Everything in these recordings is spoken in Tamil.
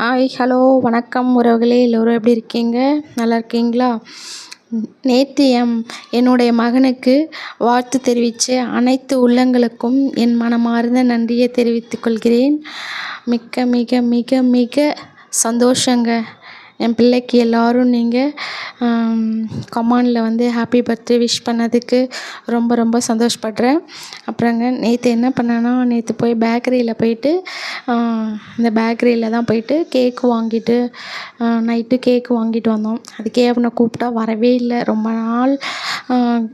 ஹாய் ஹலோ வணக்கம் உறவுகளே, எல்லோரும் எப்படி இருக்கீங்க? நல்லா இருக்கீங்களா? நேற்று என்னுடைய மகனுக்கு வாழ்த்து தெரிவித்த அனைத்து உள்ளங்களுக்கும் என் மனமார்ந்த நன்றியை தெரிவித்துக் கொள்கிறேன். மிக்க மிக மிக மிக சந்தோஷங்க. என் பிள்ளைக்கு எல்லோரும் நீங்கள் கமெண்டில் ஹாப்பி பர்த்டே விஷ் பண்ணதுக்கு ரொம்ப ரொம்ப சந்தோஷப்படுறேன். அப்புறங்க நேற்று என்ன பண்ணேன்னா, நேற்று போய் பேக்கரியில் போயிட்டு இந்த பேக்கரியில் தான் போயிட்டு கேக்கு வாங்கிட்டு நைட்டு கேக்கு வாங்கிட்டு வந்தோம். அதுக்கே அவனை கூப்பிட்டா வரவே இல்லை. ரொம்ப நாள்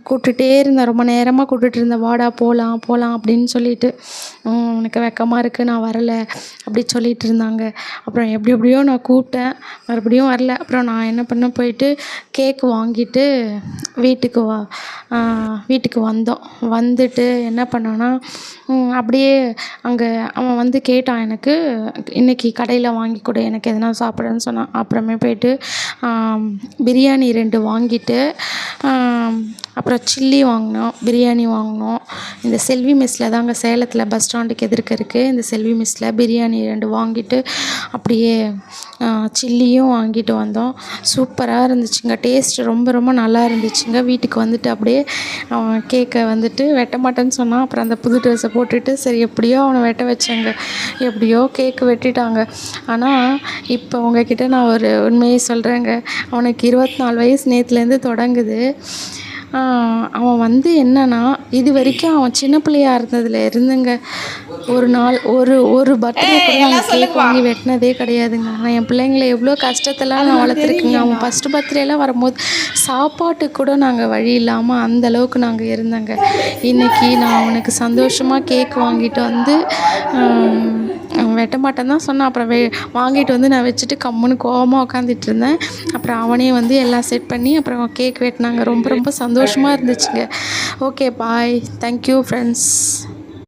கூப்பிட்டுட்டே இருந்தேன், ரொம்ப நேரமாக கூப்பிட்டுட்டு இருந்தேன், வாடா போகலாம் போகலாம் அப்படின்னு சொல்லிட்டு. எனக்கு வெக்கமாக இருக்குது, நான் வரலை அப்படி சொல்லிகிட்டு இருந்தாங்க. அப்புறம் எப்படியோ நான் கூப்பிட்டேன், மறுபடியும் வரல. அப்புறம் நான் என்ன பண்ணேன், போயிட்டு கேக்கு வாங்கிட்டு வீட்டுக்கு வந்தோம். வந்துட்டு என்ன பண்ணோன்னா, அப்படியே அங்கே அவன் கேட்டான், எனக்கு இன்றைக்கி கடையில் வாங்கி கொடு, எனக்கு எதனா சாப்பிட்றேன்னு சொன்னான். அப்புறமே போயிட்டு பிரியாணி 2 வாங்கிட்டு அப்புறம் சில்லி வாங்கினோம், பிரியாணி வாங்கினோம். இந்த செல்வி மெஸ்ஸில் தாங்க, சேலத்தில் பஸ் ஸ்டாண்டுக்கு எதிர்க்க இருக்குது இந்த செல்வி மெஸ்ஸில். பிரியாணி 2 வாங்கிட்டு அப்படியே சில்லியும் வாங்கிட்டு வந்தோம். சூப்பராக இருந்துச்சுங்க, டேஸ்ட்டு ரொம்ப ரொம்ப நல்லா இருந்துச்சுங்க. வீட்டுக்கு வந்துட்டு அப்படியே அவன் கேக்கை வெட்ட மாட்டேன்னு சொன்னான். அப்புறம் அந்த புது ட்ரெஸ்ஸை போட்டுட்டு சரி எப்படியோ அவனை வெட்ட வச்சாங்க. எப்படியோ கேக்கு வெட்டிட்டாங்க. ஆனால் இப்போ உங்ககிட்ட நான் ஒரு உண்மையை சொல்கிறேங்க. அவனுக்கு 24 வயசு நேற்றுலேருந்து தொடங்குது. அவன் என்னன்னா, இது வரைக்கும் அவன் சின்ன பிள்ளையாக இருந்ததில் இருந்துங்க ஒரு நாள் ஒரு பர்த்டே கூட நாங்கள் கேக் வாங்கி வெட்டினதே கிடையாதுங்க. நான் என் பிள்ளைங்களை எவ்வளோ கஷ்டத்தெல்லாம் நான் வளர்த்துருக்கேங்க. அவன் ஃபஸ்ட்டு பர்த்டேலாம் வரும்போது சாப்பாட்டுக்கு கூட நாங்கள் வழி இல்லாமல் அந்தளவுக்கு நாங்கள் இருந்தேங்க. இன்றைக்கி நான் அவனுக்கு சந்தோஷமாக கேக் வாங்கிட்டு அவன் வெட்ட மாட்டேன்னு தான் சொன்னான். அப்புறம் வாங்கிட்டு நான் வச்சுட்டு கம்முன்னு கோவமாக உட்காந்துட்டு இருந்தேன். அப்புறம் அவனே எல்லாம் செட் பண்ணி அப்புறம் கேக் வெட்டினாங்க. ரொம்ப ரொம்ப சந்தோஷமாக இருந்துச்சுங்க. Okay bye, thank you friends.